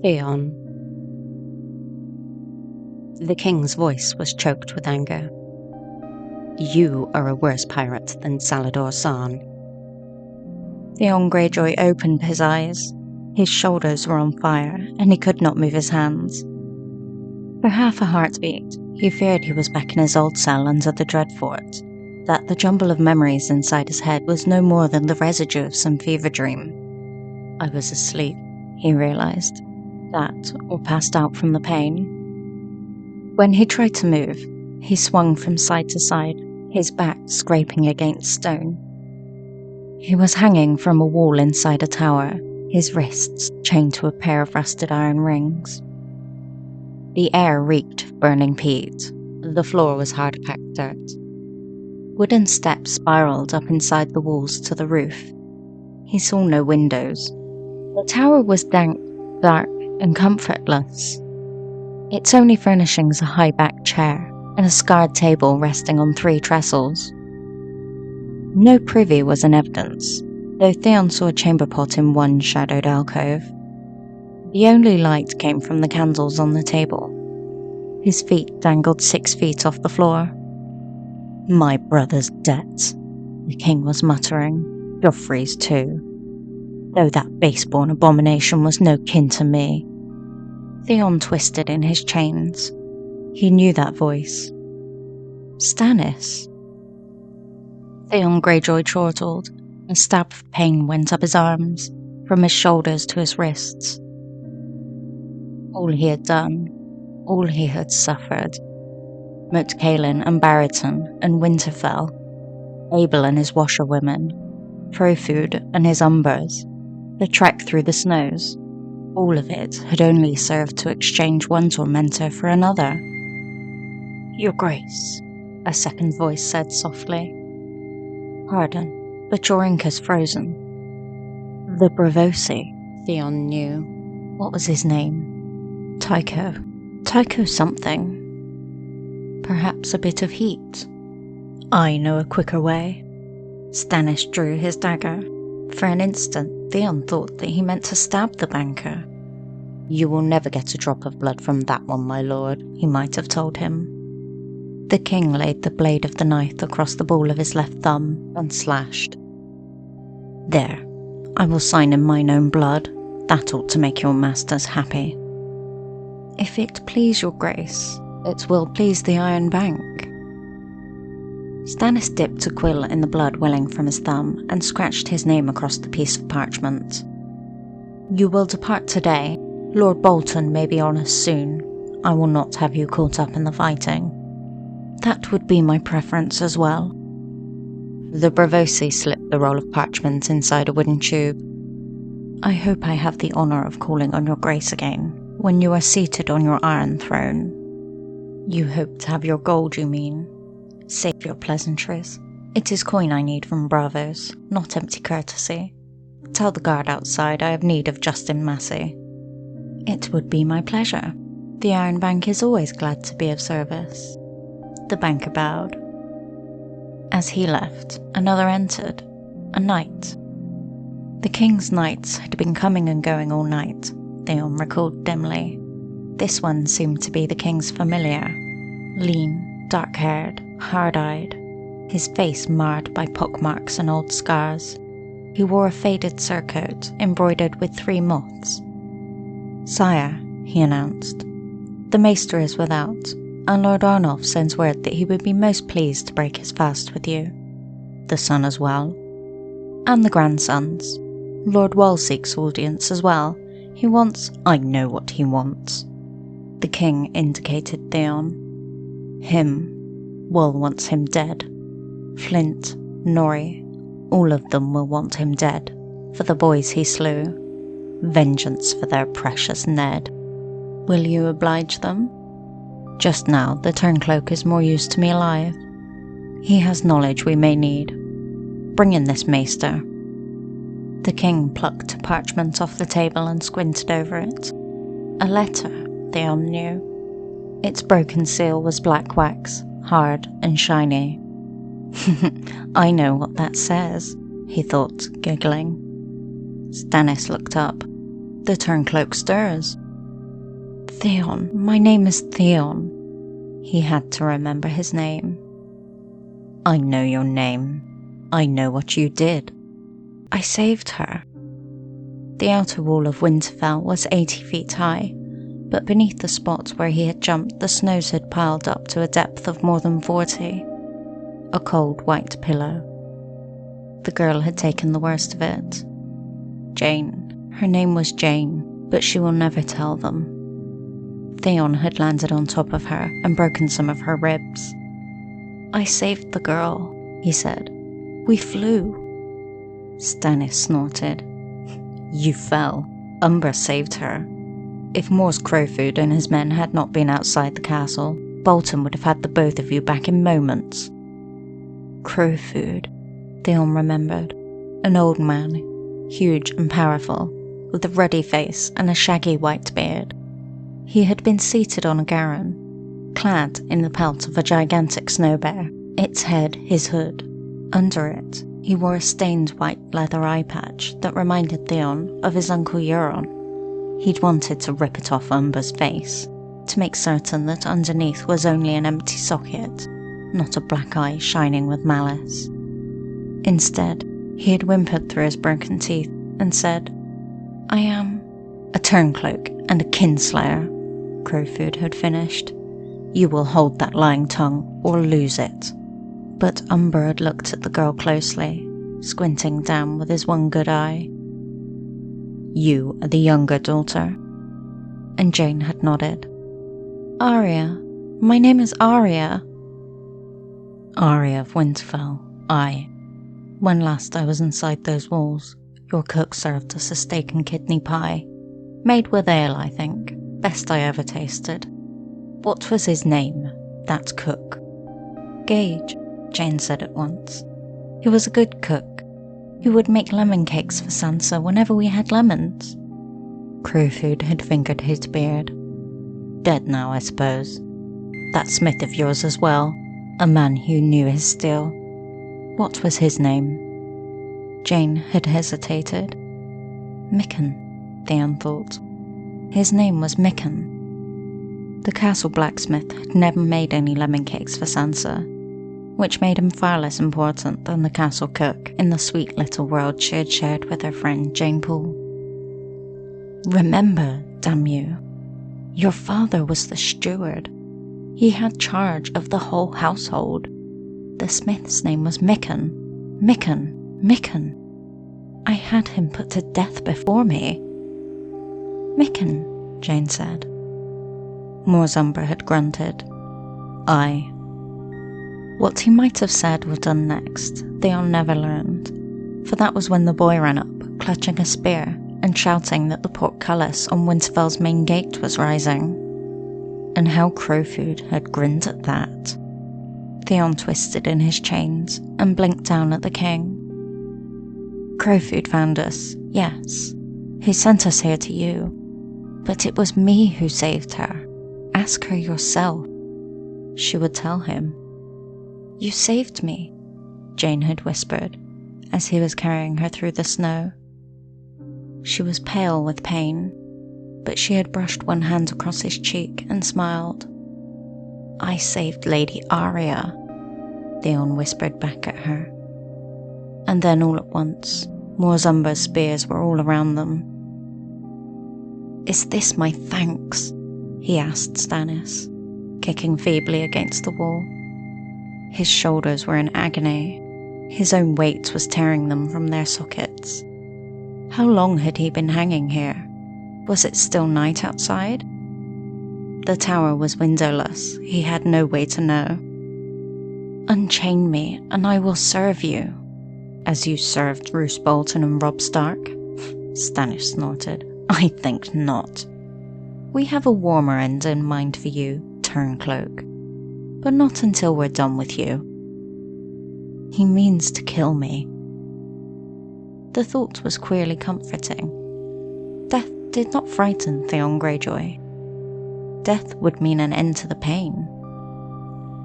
Theon. The king's voice was choked with anger. You are a worse pirate than Salador San. Theon Greyjoy opened his eyes. His shoulders were on fire, and he could not move his hands. For half a heartbeat, he feared he was back in his old cell under the Dreadfort, that the jumble of memories inside his head was no more than the residue of some fever dream. I was asleep, he realized, that or passed out from the pain. When he tried to move, he swung from side to side, his back scraping against stone. He was hanging from a wall inside a tower, his wrists chained to a pair of rusted iron rings. The air reeked of burning peat. The floor was hard-packed dirt. Wooden steps spiraled up inside the walls to the roof. He saw no windows. The tower was dank, dark, and comfortless. Its only furnishings a high-backed chair and a scarred table resting on 3 trestles. No privy was in evidence, though Theon saw a chamber pot in one shadowed alcove. The only light came from the candles on the table. His feet dangled 6 feet off the floor. My brother's debt, the king was muttering. Joffrey's too. Though that baseborn abomination was no kin to me. Theon twisted in his chains. He knew that voice. Stannis. Theon Greyjoy chortled. A stab of pain went up his arms, from his shoulders to his wrists. All he had done, all he had suffered. Mutcaelin and Barrington and Winterfell, Abel and his washerwomen, Frofood and his umbers, the trek through the snows, all of it had only served to exchange one tormentor for another. Your Grace, a second voice said softly. Pardon, but your ink is frozen. The Bravosi, Theon knew. What was his name? Tycho. Tycho something. Perhaps a bit of heat. I know a quicker way. Stannis drew his dagger. For an instant, Theon thought that he meant to stab the banker. You will never get a drop of blood from that one, my lord, he might have told him. The king laid the blade of the knife across the ball of his left thumb and slashed. There, I will sign in mine own blood. That ought to make your masters happy. If it please your grace, it will please the Iron Bank. Stannis dipped a quill in the blood welling from his thumb and scratched his name across the piece of parchment. You will depart today. Lord Bolton may be on us soon. I will not have you caught up in the fighting. That would be my preference as well. The Bravosi slipped the roll of parchment inside a wooden tube. I hope I have the honour of calling on your grace again, when you are seated on your iron throne. You hope to have your gold, you mean? Save your pleasantries. It is coin I need from Bravos, not empty courtesy. Tell the guard outside I have need of Justin Massey. It would be my pleasure. The Iron Bank is always glad to be of service. The banker bowed. As he left, another entered, a knight. The king's knights had been coming and going all night, Theon recalled dimly. This one seemed to be the king's familiar. Lean, dark-haired, hard-eyed, his face marred by pockmarks and old scars. He wore a faded surcoat embroidered with 3 moths. Sire, he announced, the maester is without, and Lord Arnulf sends word that he would be most pleased to break his fast with you. The son as well. And the grandsons. Lord Wall seeks audience as well. He wants... I know what he wants. The king indicated Theon. Him. Wall wants him dead. Flint, Norrie, all of them will want him dead, for the boys he slew. Vengeance for their precious Ned. Will you oblige them? Just now, the turncloak is more use to me alive. He has knowledge we may need. Bring in this maester. The king plucked a parchment off the table and squinted over it. A letter, Theon knew. Its broken seal was black wax, hard and shiny. I know what that says, he thought, giggling. Stannis looked up. The turncloak stirs. Theon, my name is Theon. He had to remember his name. I know your name. I know what you did. I saved her. The outer wall of Winterfell was 80 feet high, but beneath the spot where he had jumped, the snows had piled up to a depth of more than 40. A cold white pillow. The girl had taken the worst of it. Jane. Her name was Jane, but she will never tell them. Theon had landed on top of her and broken some of her ribs. I saved the girl, he said. We flew. Stannis snorted. You fell. Umber saved her. If Mor's Crowfoot and his men had not been outside the castle, Bolton would have had the both of you back in moments. Crowfoot, Theon remembered. An old man, huge and powerful, with a ruddy face and a shaggy white beard. He had been seated on a garron, clad in the pelt of a gigantic snow bear, its head his hood. Under it, he wore a stained white leather eye patch that reminded Theon of his uncle Euron. He'd wanted to rip it off Umber's face, to make certain that underneath was only an empty socket, not a black eye shining with malice. Instead, he had whimpered through his broken teeth and said, I am a turncloak and a kinslayer. Crowfoot had finished. You will hold that lying tongue or lose it. But Umber had looked at the girl closely, squinting down with his one good eye. You are the younger daughter. And Jane had nodded. Arya. My name is Arya. Arya of Winterfell, aye. When last I was inside those walls, your cook served us a steak and kidney pie. Made with ale, I think. Best I ever tasted. What was his name, that cook? Gage, Jane said at once. He was a good cook. He would make lemon cakes for Sansa whenever we had lemons. Crowfoot had fingered his beard. Dead now, I suppose. That smith of yours as well. A man who knew his steel. What was his name? Jane had hesitated. Mikken, Theon thought. His name was Mikken. The castle blacksmith had never made any lemon cakes for Sansa, which made him far less important than the castle cook in the sweet little world she had shared with her friend Jane Poole. Remember, damn you, your father was the steward. He had charge of the whole household. The smith's name was Mikken. Mikken. I had him put to death before me. Mikken, Jane said. Mor's Umber had grunted. Aye. What he might have said or done next, Theon never learned, for that was when the boy ran up, clutching a spear and shouting that the portcullis on Winterfell's main gate was rising. And how Crowfoot had grinned at that. Theon twisted in his chains and blinked down at the king. Crowfoot found us, yes. He sent us here to you. But it was me who saved her. Ask her yourself. She would tell him. You saved me, Jane had whispered, as he was carrying her through the snow. She was pale with pain, but she had brushed one hand across his cheek and smiled. I saved Lady Arya, Theon whispered back at her. And then all at once, Mor's Umber's spears were all around them. Is this my thanks? He asked Stannis, kicking feebly against the wall. His shoulders were in agony. His own weight was tearing them from their sockets. How long had he been hanging here? Was it still night outside? The tower was windowless. He had no way to know. Unchain me, and I will serve you. As you served Roose Bolton and Robb Stark? Stannis snorted. I think not. We have a warmer end in mind for you, Turncloak. But not until we're done with you. He means to kill me. The thought was queerly comforting. Death did not frighten Theon Greyjoy. Death would mean an end to the pain.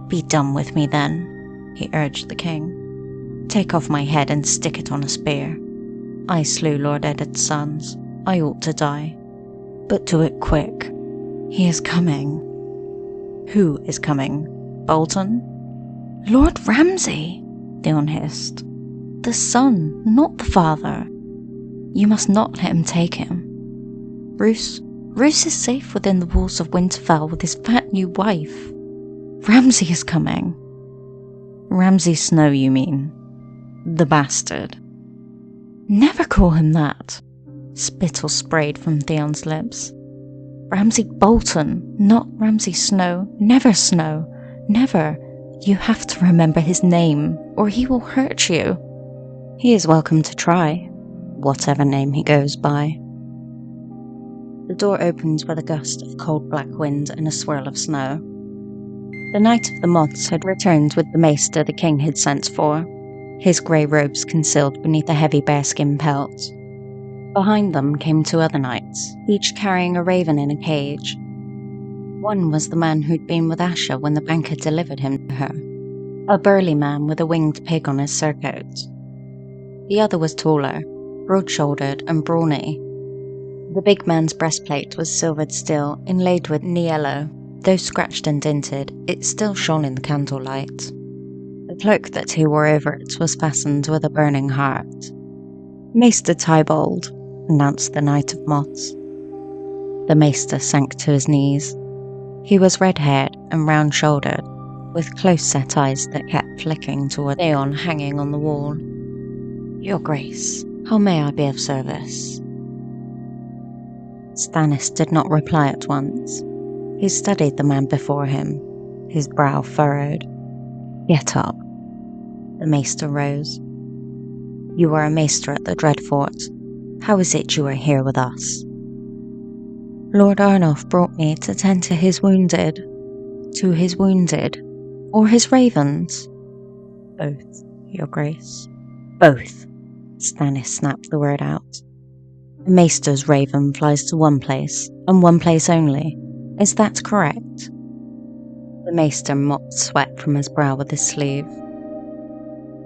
Be done with me then, he urged the king. Take off my head and stick it on a spear. I slew Lord Eddard's sons. I ought to die. But do it quick. He is coming. Who is coming? Bolton? Lord Ramsay, Theon hissed. The son, not the father. You must not let him take him. Roose is safe within the walls of Winterfell with his fat new wife. Ramsay is coming. Ramsay Snow, you mean? The bastard. Never call him that. Spittle sprayed from Theon's lips. Ramsay Bolton, not Ramsay Snow. Never Snow. Never. You have to remember his name, or he will hurt you. He is welcome to try, whatever name he goes by. The door opens with a gust of cold black wind and a swirl of snow. The Knight of the Moths had returned with the maester the king had sent for, his grey robes concealed beneath a heavy bearskin pelt. Behind them came two other knights, each carrying a raven in a cage. One was the man who'd been with Asha when the banker delivered him to her, a burly man with a winged pig on his surcoat. The other was taller, broad-shouldered and brawny. The big man's breastplate was silvered steel, inlaid with niello. Though scratched and dinted, it still shone in the candlelight. The cloak that he wore over it was fastened with a burning heart. Maester Tybalt, announced the Knight of Moths. The maester sank to his knees. He was red-haired and round-shouldered, with close-set eyes that kept flicking toward Theon hanging on the wall. Your Grace, how may I be of service? Stannis did not reply at once. He studied the man before him, his brow furrowed. Get up. The maester rose. You are a maester at the Dreadfort. How is it you are here with us? Lord Arnulf brought me to tend to his wounded. To his wounded. Or his ravens? Both, Your Grace. Both. Stannis snapped the word out. A maester's raven flies to one place, and one place only. Is that correct? The maester mopped sweat from his brow with his sleeve.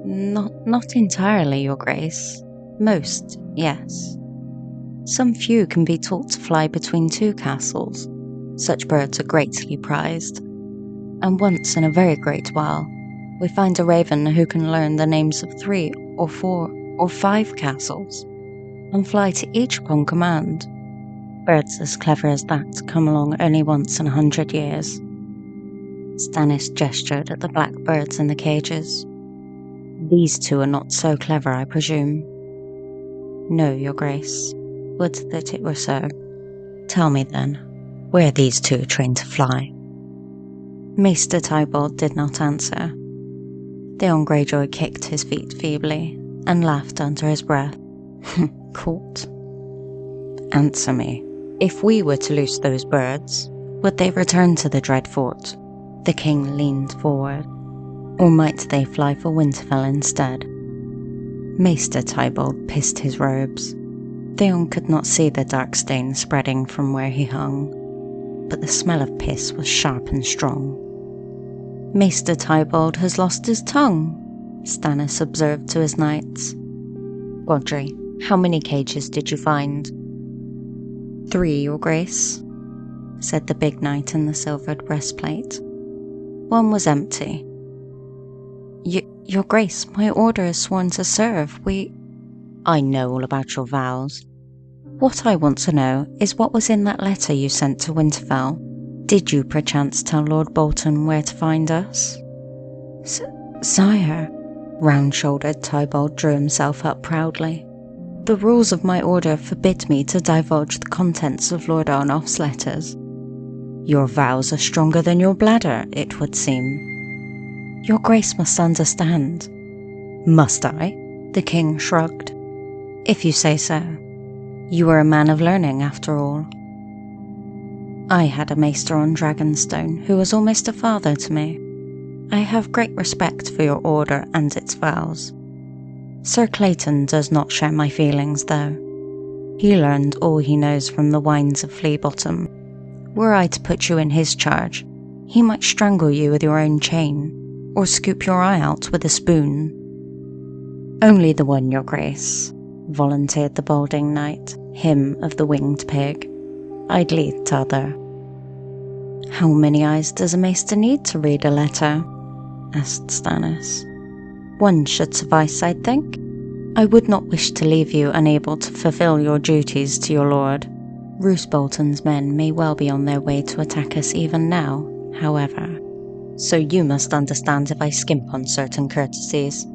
Not entirely, Your Grace. Most, yes. Some few can be taught to fly between two castles. Such birds are greatly prized. And once in a very great while, we find a raven who can learn the names of 3 or 4 or 5 castles, and fly to each upon command. Birds as clever as that come along only once in 100 years. Stannis gestured at the black birds in the cages. These two are not so clever, I presume. No, Your Grace. Would that it were so. Tell me then, where these two are trained to fly? Maester Tybalt did not answer. Theon Greyjoy kicked his feet feebly and laughed under his breath. Caught. Answer me. If we were to loose those birds, would they return to the Dreadfort? The king leaned forward. Or might they fly for Winterfell instead? Maester Tybalt pissed his robes. Theon could not see the dark stain spreading from where he hung, but the smell of piss was sharp and strong. Maester Tybalt has lost his tongue, Stannis observed to his knights. Godry, how many cages did you find? 3, Your Grace, said the big knight in the silvered breastplate. One was empty. Your Grace, my order is sworn to serve. I know all about your vows. What I want to know is what was in that letter you sent to Winterfell. Did you perchance tell Lord Bolton where to find us? Sire, round-shouldered Tybalt drew himself up proudly. The rules of my order forbid me to divulge the contents of Lord Arnulf's letters. Your vows are stronger than your bladder, it would seem. Your Grace must understand. Must I? The king shrugged. If you say so. You are a man of learning, after all. I had a maester on Dragonstone who was almost a father to me. I have great respect for your order and its vows. Sir Clayton does not share my feelings, though. He learned all he knows from the wines of Fleabottom. Were I to put you in his charge, he might strangle you with your own chain, or scoop your eye out with a spoon. Only the one, Your Grace, volunteered the balding knight, him of the winged pig. I'd lead t'other. How many eyes does a maester need to read a letter? Asked Stannis. One should suffice, I think. I would not wish to leave you unable to fulfill your duties to your lord. Roose Bolton's men may well be on their way to attack us even now, however. So you must understand if I skimp on certain courtesies.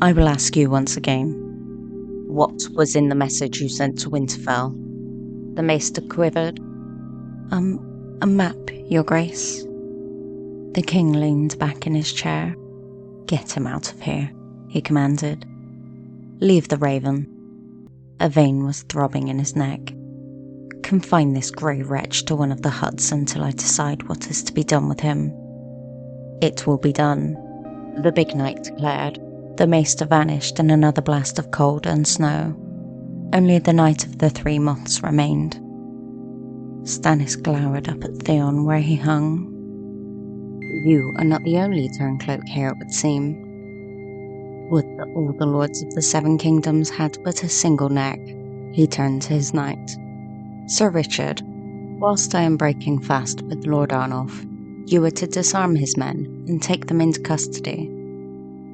I will ask you once again. What was in the message you sent to Winterfell? The maester quivered. A map, your grace. The king leaned back in his chair. Get him out of here, he commanded. Leave the raven. A vein was throbbing in his neck. Confine this grey wretch to one of the huts until I decide what is to be done with him. It will be done, the big knight declared. The maester vanished in another blast of cold and snow. Only the Knight of the Three Moths remained. Stannis glowered up at Theon where he hung. You are not the only turncloak here, it would seem. Would that all the lords of the Seven Kingdoms had but a single neck. He turned to his knight. Sir Richard, whilst I am breaking fast with Lord Arnulf, you are to disarm his men and take them into custody.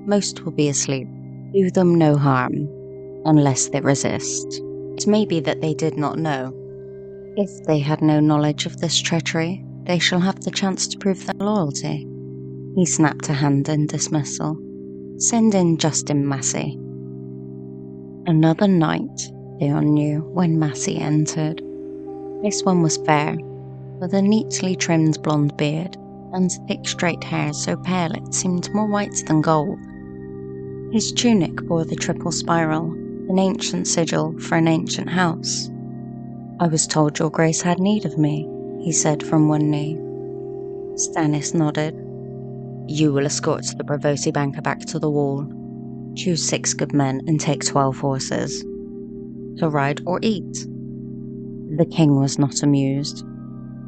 Most will be asleep. Do them no harm, unless they resist. It may be that they did not know. If they had no knowledge of this treachery, they shall have the chance to prove their loyalty. He snapped a hand in dismissal. Send in Justin Massey. Another knight, Theon knew when Massey entered. This one was fair, with a neatly trimmed blonde beard and thick straight hair so pale it seemed more white than gold. His tunic bore the triple spiral, an ancient sigil for an ancient house. I was told your grace had need of me, he said from one knee. Stannis nodded. You will escort the Bravosi banker back to the wall. Choose 6 good men and take 12 horses. To ride or eat? The king was not amused.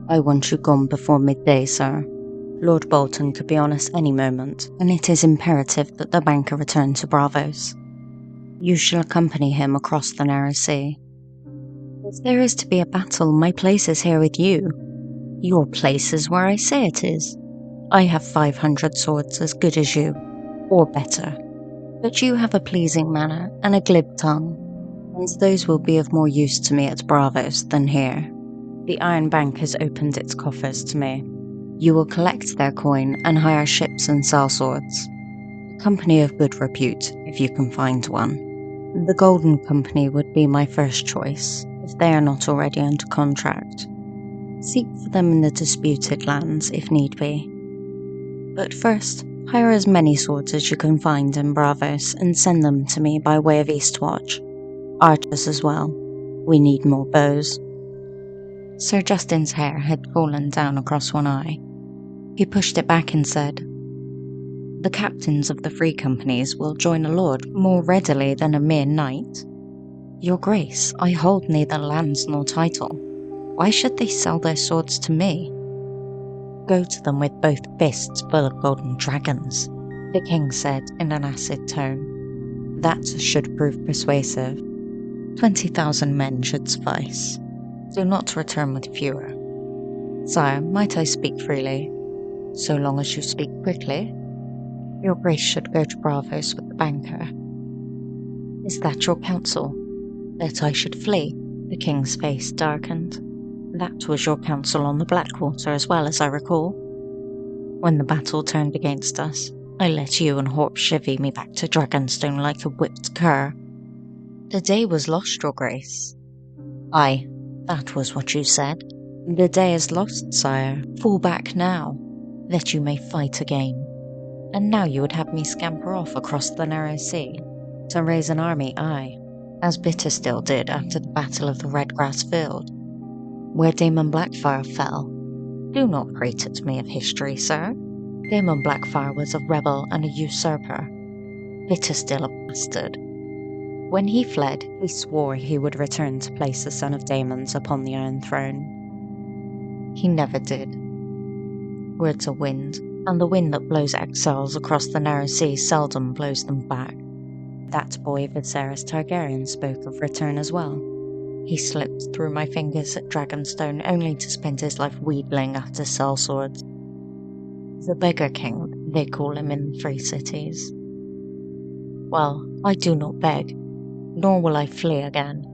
I want you gone before midday, sir. Lord Bolton could be on us any moment, and it is imperative that the banker return to Braavos. You shall accompany him across the narrow sea. If there is to be a battle, my place is here with you. Your place is where I say it is. I have 500 swords as good as you, or better. But you have a pleasing manner and a glib tongue, and those will be of more use to me at Braavos than here. The Iron Bank has opened its coffers to me. You will collect their coin and hire ships and sell swords. A company of good repute, if you can find one. The Golden Company would be my first choice, if they are not already under contract. Seek for them in the disputed lands, if need be. But first, hire as many swords as you can find in Braavos and send them to me by way of Eastwatch. Archers as well. We need more bows. Sir Justin's hair had fallen down across one eye. He pushed it back and said, The captains of the free companies will join a lord more readily than a mere knight. Your grace, I hold neither lands nor title. Why should they sell their swords to me? Go to them with both fists full of golden dragons, the king said in an acid tone. That should prove persuasive. 20,000 men should suffice. Do not return with fewer. Sire, might I speak freely? So long as you speak quickly. Your grace should go to Braavos with the banker. Is that your counsel? That I should flee? The king's face darkened. That was your counsel on the Blackwater as well as I recall. When the battle turned against us, I let you and Horp chivvy me back to Dragonstone like a whipped cur. The day was lost, your grace. Aye, that was what you said. The day is lost, sire. Fall back now, that you may fight again. And now you would have me scamper off across the narrow sea, to raise an army, aye, as Bitterstill did after the Battle of the Redgrass Field, where Daemon Blackfire fell. Do not prate at me of history, sir. Daemon Blackfire was a rebel and a usurper. Bitterstill a bastard. When he fled, he swore he would return to place the son of Daemons upon the Iron Throne. He never did. Words are wind, and the wind that blows exiles across the narrow sea seldom blows them back. That boy Viserys Targaryen spoke of return as well. He slipped through my fingers at Dragonstone, only to spend his life wheedling after sellswords. The Beggar King, they call him in the Free Cities. Well, I do not beg, nor will I flee again.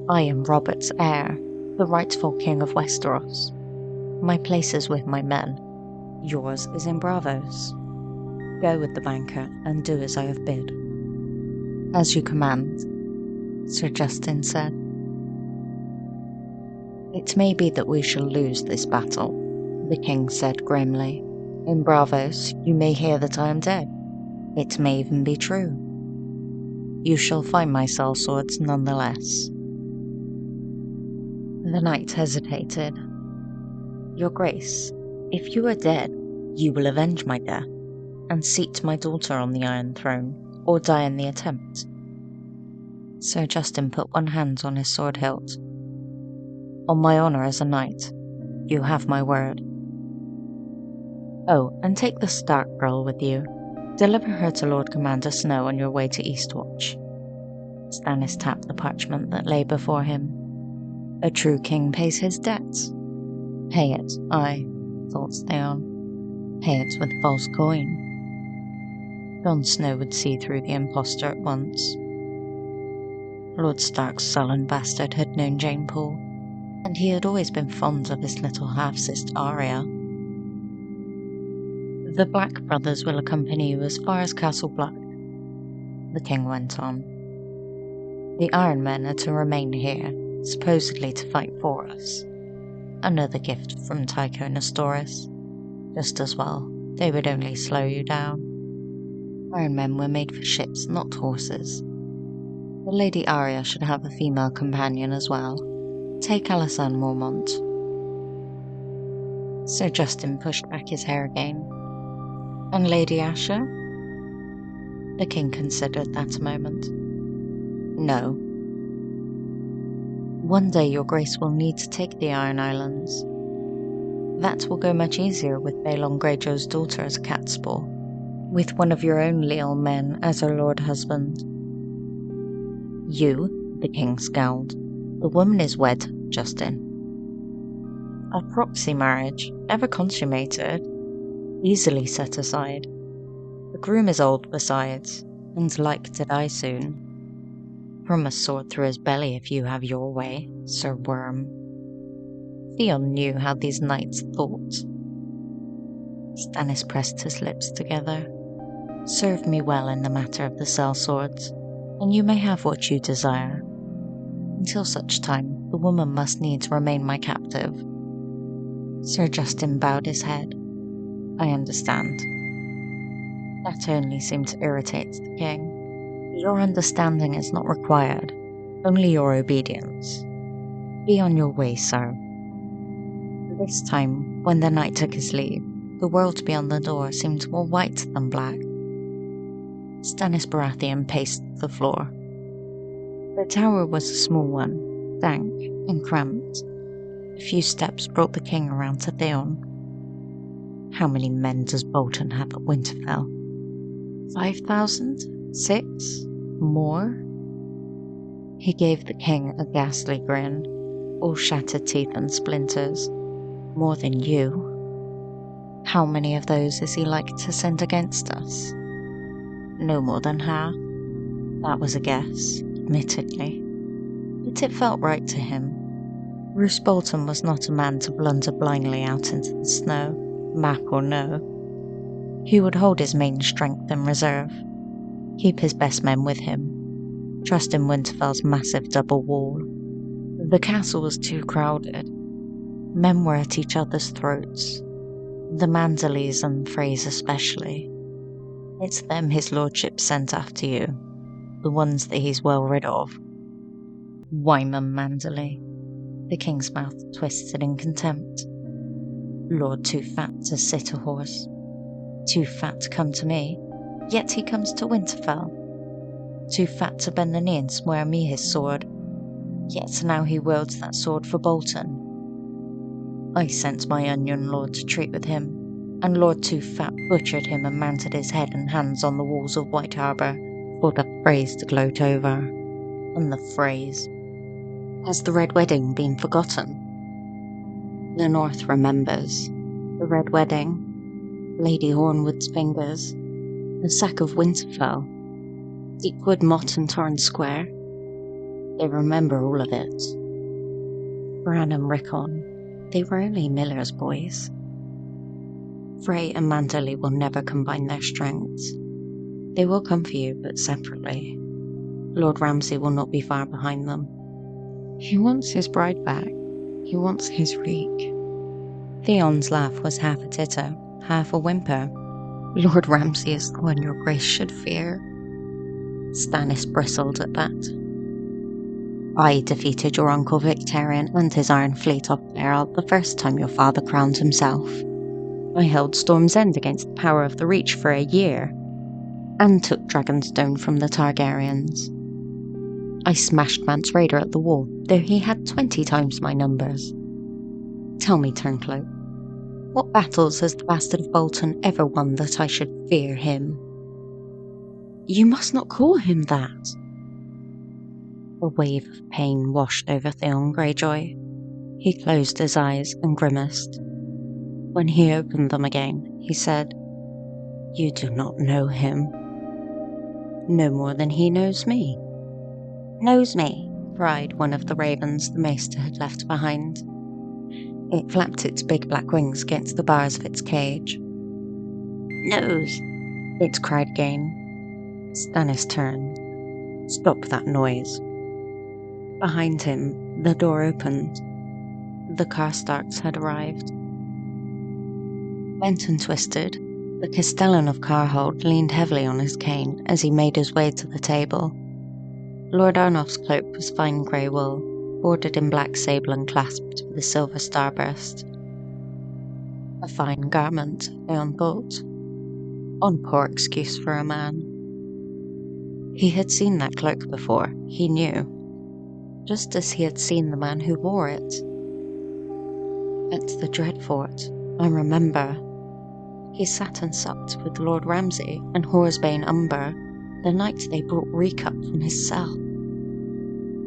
I am Robert's heir, the rightful king of Westeros. My place is with my men. Yours is in Braavos. Go with the banker and do as I have bid. As you command, Sir Justin said. It may be that we shall lose this battle, the king said grimly. In Braavos, you may hear that I am dead. It may even be true. You shall find my sellswords nonetheless. The knight hesitated. Your Grace, if you are dead, you will avenge my death, and seat my daughter on the Iron Throne, or die in the attempt. Sir Justin put one hand on his sword hilt. On my honour as a knight, you have my word. Oh, and take the Stark girl with you. Deliver her to Lord Commander Snow on your way to Eastwatch. Stannis tapped the parchment that lay before him. A true king pays his debts. Pay it, aye, thought Theon. Pay it with false coin. Jon Snow would see through the impostor at once. Lord Stark's sullen bastard had known Jane Poole, and he had always been fond of his little half-sister Arya. The Black brothers will accompany you as far as Castle Black, the king went on. The Iron Men are to remain here, supposedly to fight for us. Another gift from Tycho Nestoris. Just as well, they would only slow you down. Iron Men were made for ships, not horses. The Lady Arya should have a female companion as well. Take Alysanne Mormont. Sir Justin pushed back his hair again. And Lady Asha? The king considered that a moment. No. One day your grace will need to take the Iron Islands. That will go much easier with Balon Greyjoy's daughter as a catspaw, with one of your own leal men as her lord husband. You, the king scowled. The woman is wed, Justin. A proxy marriage, ever consummated, easily set aside. The groom is old besides, and like to die soon. From a sword through his belly if you have your way, Sir Worm. Theon knew how these knights thought. Stannis pressed his lips together. Serve me well in the matter of the sellswords, and you may have what you desire. Until such time, the woman must needs remain my captive. Sir Justin bowed his head. I understand. That only seemed to irritate the king. Your understanding is not required, only your obedience. Be on your way, sir. This time, when the knight took his leave, the world beyond the door seemed more white than black. Stannis Baratheon paced the floor. The tower was a small one, dank and cramped. A few steps brought the king around to Theon. How many men does Bolton have at Winterfell? 5,000? 6? More? He gave the king a ghastly grin, all shattered teeth and splinters. More than you. How many of those is he like to send against us? No more than half. That was a guess, admittedly. But it felt right to him. Roose Bolton was not a man to blunder blindly out into the snow, map or no. He would hold his main strength in reserve, keep his best men with him, trust in Winterfell's massive double wall. The castle was too crowded. Men were at each other's throats, the Manderleys and Freys especially. It's them his lordship sent after you, the ones that he's well rid of. Wyman Manderley. The king's mouth twisted in contempt. Lord too fat to sit a horse, too fat to come to me, yet he comes to Winterfell. Too fat to bend the knee and swear me his sword, yet now he wields that sword for Bolton. I sent my onion lord to treat with him, and Lord Too Fat butchered him and mounted his head and hands on the walls of White Harbour for the Freys to gloat over. And the Freys. Has the Red Wedding been forgotten? The North remembers. The Red Wedding, Lady Hornwood's fingers, the sack of Winterfell, Deepwood Motte and Tarn Square. They remember all of it. Bran and Rickon, they were only Miller's boys. Frey and Manderley will never combine their strengths. They will come for you, but separately. Lord Ramsay will not be far behind them. He wants his bride back. He wants his reek. Theon's laugh was half a titter, half a whimper. Lord Ramsay is the one your grace should fear. Stannis bristled at that. I defeated your uncle Victarion and his Iron Fleet off Geralt the first time your father crowned himself. I held Storm's End against the power of the Reach for a year, and took Dragonstone from the Targaryens. I smashed Mance Rayder at the wall, though he had 20 times my numbers. Tell me, Turncloak, what battles has the Bastard of Bolton ever won that I should fear him? You must not call him that. A wave of pain washed over Theon Greyjoy. He closed his eyes and grimaced. When he opened them again, he said, You do not know him. No more than he knows me. Knows me, cried one of the ravens the maester had left behind. It flapped its big black wings against the bars of its cage. Knows, it cried again. Stannis turned. Stop that noise. Behind him, the door opened. The Karstarks had arrived. Bent and twisted, the Castellan of Carhold leaned heavily on his cane as he made his way to the table. Lord Arnulf's cloak was fine grey wool, bordered in black sable and clasped with a silver starburst. A fine garment, Theon thought. On poor excuse for a man. He had seen that cloak before, he knew, just as he had seen the man who wore it. At the Dreadfort, I remember. He sat and supped with Lord Ramsay and Horsebane Umber the night they brought Reek up from his cell.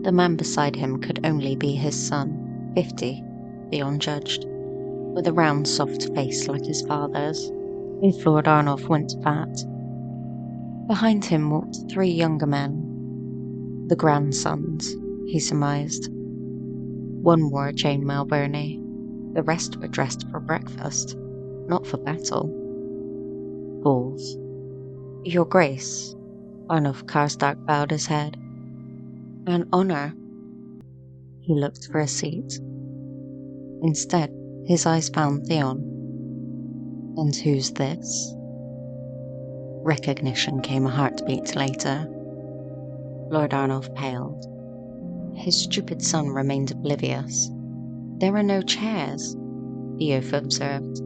The man beside him could only be his son, 50, Theon judged, with a round soft face like his father's, if Lord Arnulf went fat. Behind him walked 3 younger men, the grandsons, he surmised. One wore a chainmail byrnie, the rest were dressed for breakfast, not for battle. Fools. Your Grace, Arnulf Karstark bowed his head. An honor. He looked for a seat. Instead, his eyes found Theon. And who's this? Recognition came a heartbeat later. Lord Arnulf paled. His stupid son remained oblivious. There are no chairs, Eof observed.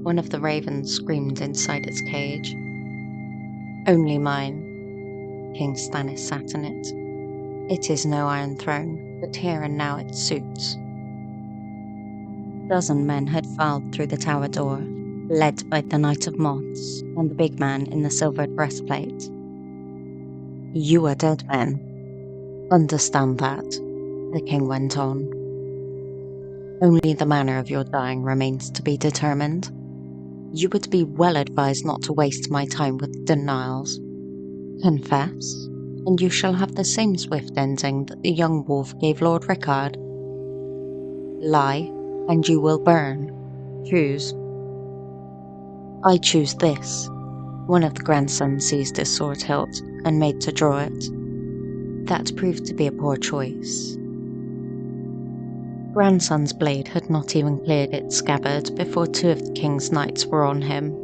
One of the ravens screamed inside its cage. Only mine. King Stannis sat in it. It is no iron throne, but here and now it suits. A dozen men had filed through the tower door, led by the Knight of Moths and the big man in the silvered breastplate. You are dead men. Understand that, the king went on. Only the manner of your dying remains to be determined. You would be well advised not to waste my time with denials. Confess, and you shall have the same swift ending that the young wolf gave Lord Rickard. Lie, and you will burn. Choose. I choose this. One of the grandsons seized his sword hilt and made to draw it. That proved to be a poor choice. Grandson's blade had not even cleared its scabbard before 2 of the king's knights were on him.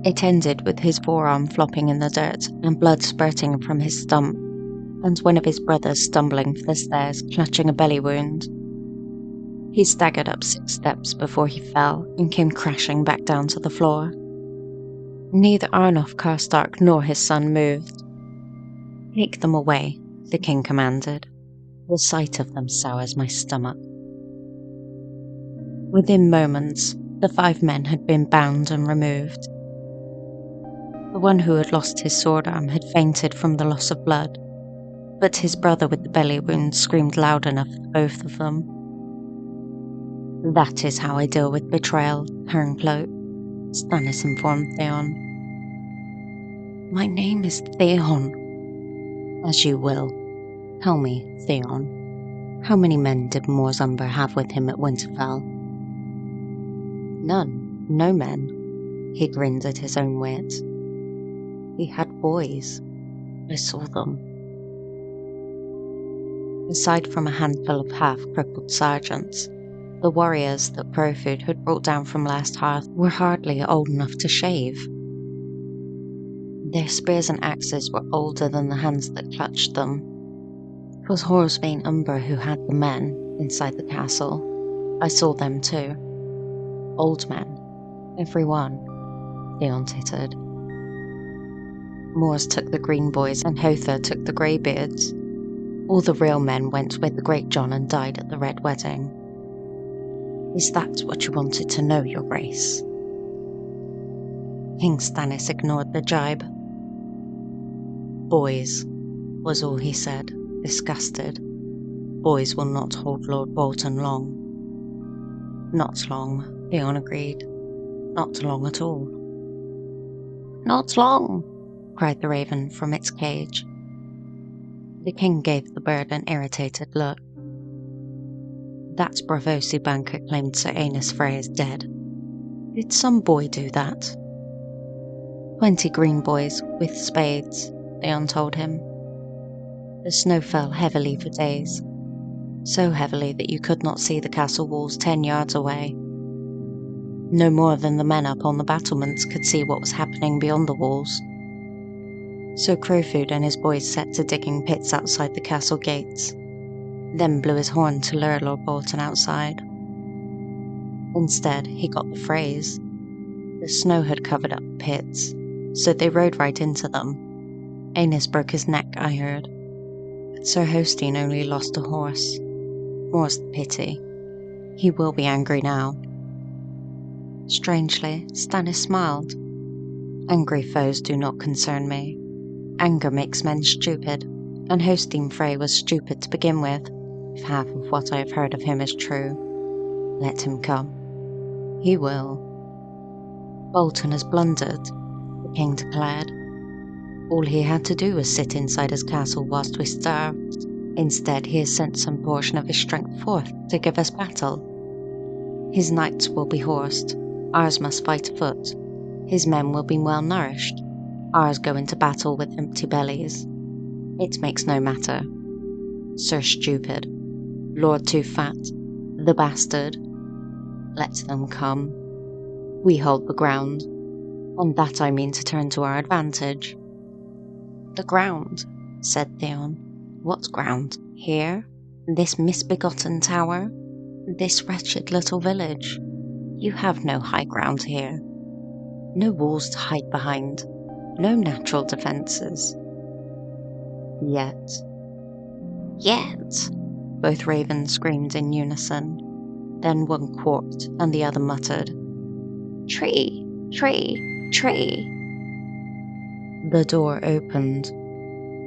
It ended with his forearm flopping in the dirt and blood spurting from his stump, and one of his brothers stumbling for the stairs, clutching a belly wound. He staggered up 6 steps before he fell and came crashing back down to the floor. Neither Arnulf Karstark nor his son moved. Take them away, the king commanded. The sight of them sours my stomach. Within moments, the 5 men had been bound and removed. The one who had lost his sword arm had fainted from the loss of blood. but his brother with the belly wound screamed loud enough for both of them. "That is how I deal with betrayal, Turncloak," Stannis informed Theon. "My name is Theon." "As you will. Tell me, Theon, how many men did Mors Umber have with him at Winterfell?" "None. No men." He grinned at his own wit. "He had boys. I saw them." Aside from a handful of half-crippled sergeants, the warriors that Crowfoot had brought down from Last Hearth were hardly old enough to shave. Their spears and axes were older than the hands that clutched them. 'Twas Horsebane Umber who had the men inside the castle. I saw them too. Old men. Every one, Theon tittered. Mors took the green boys and Hother took the greybeards. All the real men went with the Great John and died at the Red Wedding. Is that what you wanted to know, Your Grace? King Stannis ignored the jibe. "Boys," was all he said, disgusted. "Boys will not hold Lord Bolton long." "Not long," Theon agreed. "Not long at all." "Not long," cried the raven from its cage. The king gave the bird an irritated look. "That Braavosi banker claimed Sir Aenys Frey is dead. Did some boy do that?" 20 green boys with spades, Theon told him. The snow fell heavily for days, so heavily that you could not see the castle walls 10 yards away. No more than the men up on the battlements could see what was happening beyond the walls. So Crowfoot and his boys set to digging pits outside the castle gates, then blew his horn to lure Lord Bolton outside. Instead, he got the Freys. The snow had covered up the pits, so they rode right into them. Aenys broke his neck, I heard. But Sir Hosteen only lost a horse. More's the pity. He will be angry now. Strangely, Stannis smiled. Angry foes do not concern me. Anger makes men stupid, and Hosteen Frey was stupid to begin with, if half of what I have heard of him is true. Let him come. He will. Bolton has blundered, the king declared. All he had to do was sit inside his castle whilst we starved. Instead, he has sent some portion of his strength forth to give us battle. His knights will be horsed. Ours must fight afoot. His men will be well nourished. Ours go into battle with empty bellies. It makes no matter. Sir Stupid, Lord Too Fat, the bastard. Let them come. We hold the ground, and that I mean to turn to our advantage. The ground, said Theon. What ground? Here? This misbegotten tower? This wretched little village? You have no high ground here. No walls to hide behind. No natural defences. Yet. Yet! Both ravens screamed in unison. Then one quacked and the other muttered, "Tree! Tree! Tree!" The door opened.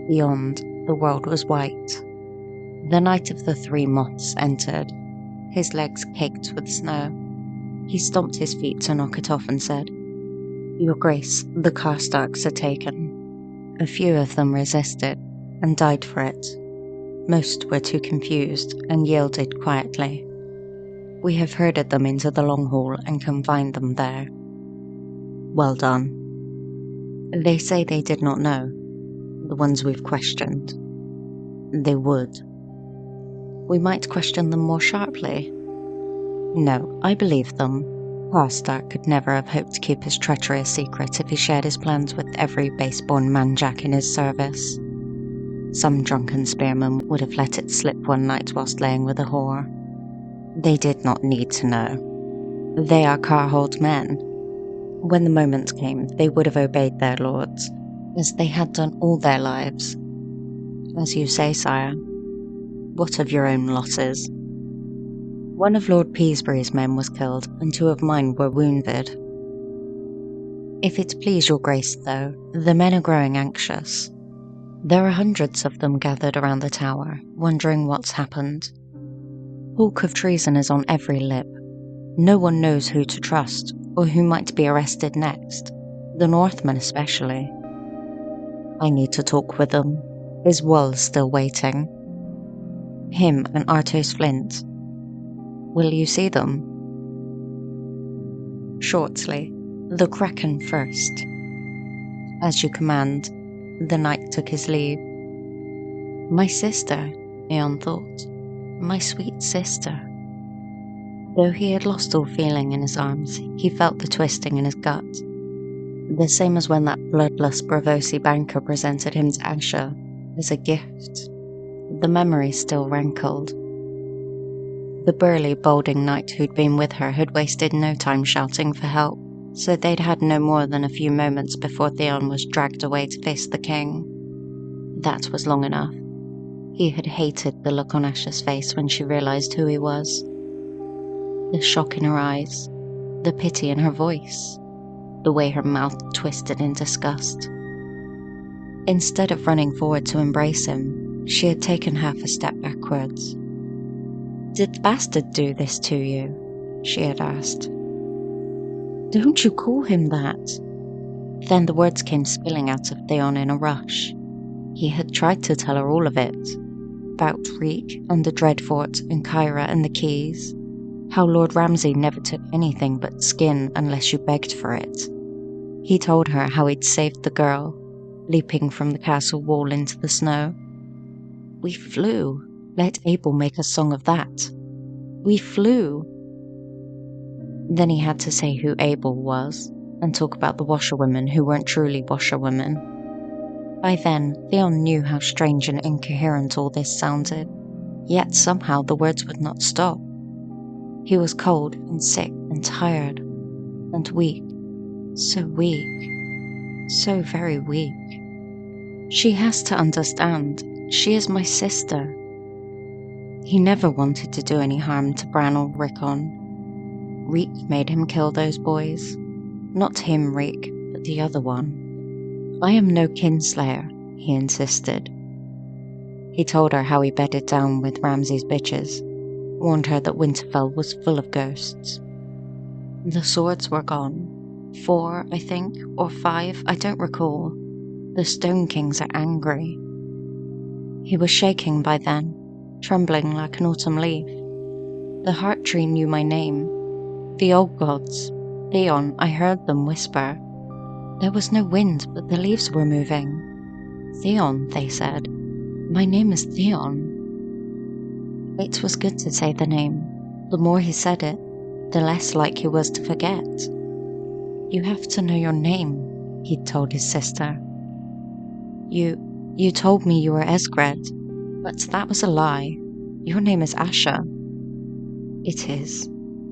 Beyond, the world was white. The Knight of the Three Moths entered, his legs caked with snow. He stomped his feet to knock it off and said, "Your Grace, the Karstarks are taken." A few of them resisted and died for it. Most were too confused and yielded quietly. We have herded them into the Long Hall and confined them there. Well done. They say they did not know, the ones we've questioned. They would. We might question them more sharply. No, I believe them. Karstark could never have hoped to keep his treachery a secret if he shared his plans with every base-born manjack in his service. Some drunken spearman would have let it slip one night whilst laying with a whore. They did not need to know. They are Carhold men. When the moment came, they would have obeyed their lords, as they had done all their lives. As you say, sire. What of your own losses? One of Lord Peasebury's men was killed, and 2 of mine were wounded. If it please your grace, though, the men are growing anxious. There are hundreds of them gathered around the tower, wondering what's happened. Talk of treason is on every lip. No one knows who to trust, or who might be arrested next, the Northmen especially. I need to talk with them. Is Wull still waiting? Him and Artos Flint. Will you see them? Shortly, the Kraken first. As you command, the knight took his leave. My sister, Theon thought. My sweet sister. Though he had lost all feeling in his arms, he felt the twisting in his gut. The same as when that bloodless Bravosi banker presented him to Asha as a gift. The memory still rankled. The burly, balding knight who'd been with her had wasted no time shouting for help, so they'd had no more than a few moments before Theon was dragged away to face the king. That was long enough. He had hated the look on Asha's face when she realized who he was. The shock in her eyes, the pity in her voice, the way her mouth twisted in disgust. Instead of running forward to embrace him, she had taken half a step backwards. Did the bastard do this to you? She had asked. Don't you call him that? Then the words came spilling out of Theon in a rush. He had tried to tell her all of it. About Reek and the Dreadfort and Kyra and the Keys. How Lord Ramsay never took anything but skin unless you begged for it. He told her how he'd saved the girl, leaping from the castle wall into the snow. We flew. Let Abel make a song of that. We flew. Then he had to say who Abel was, and talk about the washerwomen who weren't truly washerwomen. By then, Theon knew how strange and incoherent all this sounded, yet somehow the words would not stop. He was cold and sick and tired, and weak, so very weak. She has to understand, she is my sister. He never wanted to do any harm to Bran or Rickon. Reek made him kill those boys. Not him, Reek, but the other one. I am no kinslayer, he insisted. He told her how he bedded down with Ramsay's bitches, warned her that Winterfell was full of ghosts. The swords were gone. 4, I think, or 5, I don't recall. The Stone Kings are angry. He was shaking by then, trembling like an autumn leaf. The heart tree knew my name. The old gods. Theon, I heard them whisper. There was no wind, but the leaves were moving. Theon, they said. My name is Theon. It was good to say the name. The more he said it, the less like he was to forget. You have to know your name, he'd told his sister. You told me you were Esgred, but that was a lie. Your name is Asha. It is,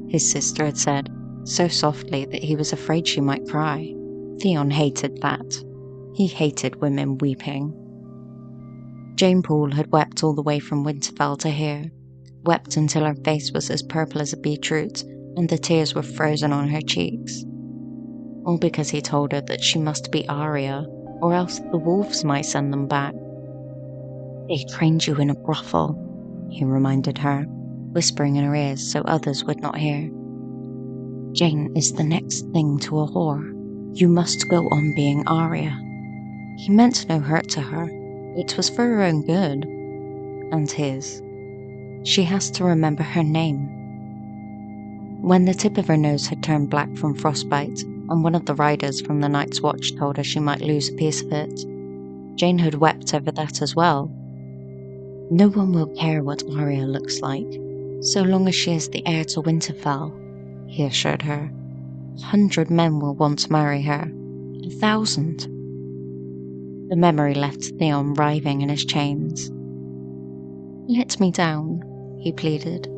his sister had said, so softly that he was afraid she might cry. Theon hated that. He hated women weeping. Jane Poole had wept all the way from Winterfell to here, wept until her face was as purple as a beetroot, and the tears were frozen on her cheeks. All because he told her that she must be Arya, or else the wolves might send them back. They trained you in a brothel, he reminded her, whispering in her ears so others would not hear. Jane is the next thing to a whore. You must go on being Arya. He meant no hurt to her. It was for her own good. And his. She has to remember her name. When the tip of her nose had turned black from frostbite, and one of the riders from the Night's Watch told her she might lose a piece of it, Jane had wept over that as well. No one will care what Arya looks like, so long as she is the heir to Winterfell, he assured her. 100 men will want to marry her. 1,000. The memory left Theon writhing in his chains. Let me down, he pleaded.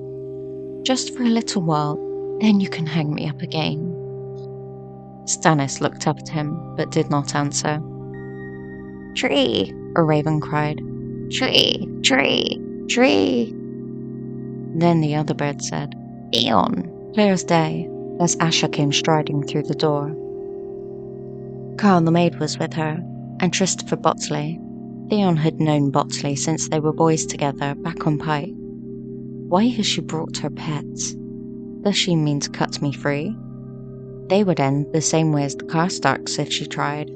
Just for a little while, then you can hang me up again. Stannis looked up at him, but did not answer. Tree, a raven cried. Tree, tree, tree. Then the other bird said, Theon, clear as day, as Asha came striding through the door. Carl the maid was with her, and Christopher Botley. Theon had known Botley since they were boys together back on Pike. Why has she brought her pets? Does she mean to cut me free? They would end the same way as the Karstarks if she tried.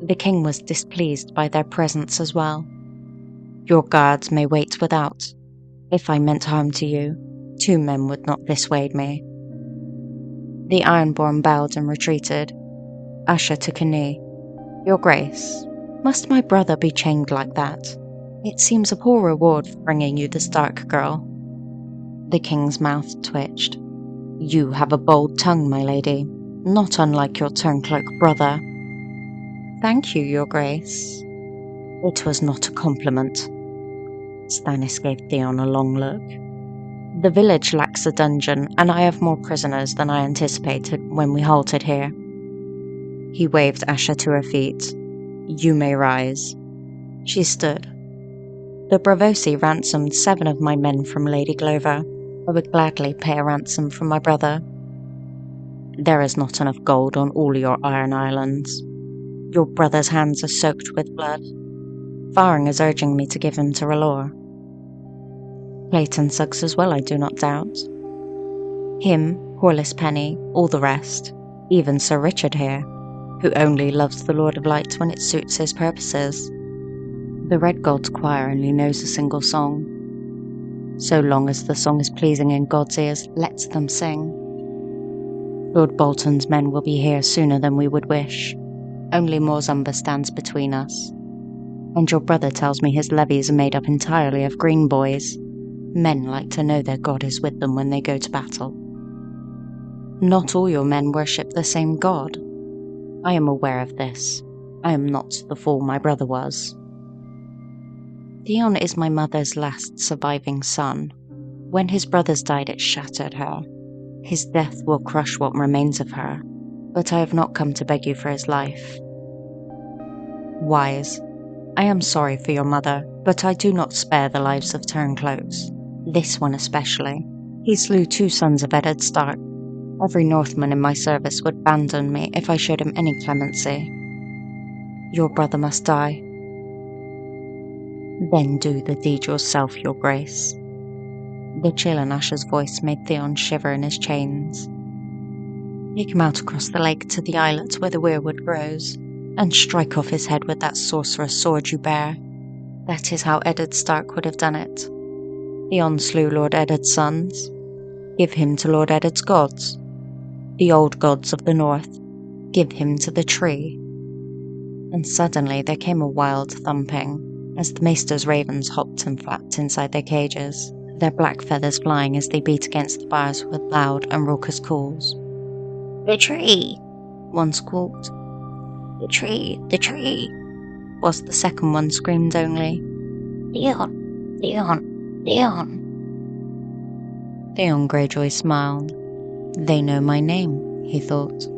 The king was displeased by their presence as well. Your guards may wait without. If I meant harm to you, 2 men would not dissuade me. The Ironborn bowed and retreated. Asha took a knee. Your Grace, must my brother be chained like that? It seems a poor reward for bringing you the Stark girl. The king's mouth twitched. You have a bold tongue, my lady, not unlike your turncloak brother. Thank you, your Grace. It was not a compliment. Stannis gave Theon a long look. The village lacks a dungeon, and I have more prisoners than I anticipated when we halted here. He waved Asha to her feet. You may rise. She stood. The Bravosi ransomed 7 of my men from Lady Glover. I would gladly pay a ransom for my brother. There is not enough gold on all your Iron Islands. Your brother's hands are soaked with blood. Farring is urging me to give him to R'hllor. Clayton Suggs as well, I do not doubt. Him, Corlys Penny, all the rest, even Sir Richard here, who only loves the Lord of Light when it suits his purposes. The Red God's choir only knows a single song. So long as the song is pleasing in God's ears, let them sing. Lord Bolton's men will be here sooner than we would wish. Only Morzumber stands between us. And your brother tells me his levies are made up entirely of green boys. Men like to know their god is with them when they go to battle. Not all your men worship the same god. I am aware of this. I am not the fool my brother was. Theon is my mother's last surviving son. When his brothers died, it shattered her. His death will crush what remains of her, but I have not come to beg you for his life. Wise, I am sorry for your mother, but I do not spare the lives of turncloaks. This one especially. He slew 2 sons of Eddard Stark. Every Northman in my service would abandon me if I showed him any clemency. Your brother must die. Then do the deed yourself, your Grace. The chill in Asha's voice made Theon shiver in his chains. Take him out across the lake to the islet where the weirwood grows, and strike off his head with that sorcerer's sword you bear. That is how Eddard Stark would have done it. Theon slew Lord Eddard's sons. Give him to Lord Eddard's gods. The old gods of the north. Give him to the tree. And suddenly there came a wild thumping, as the maester's ravens hopped and flapped inside their cages, their black feathers flying as they beat against the bars with loud and raucous calls. The tree! One squawked. The tree! The tree! Whilst the second one screamed only, Theon! Theon! Theon! Theon Greyjoy smiled. They know my name, he thought.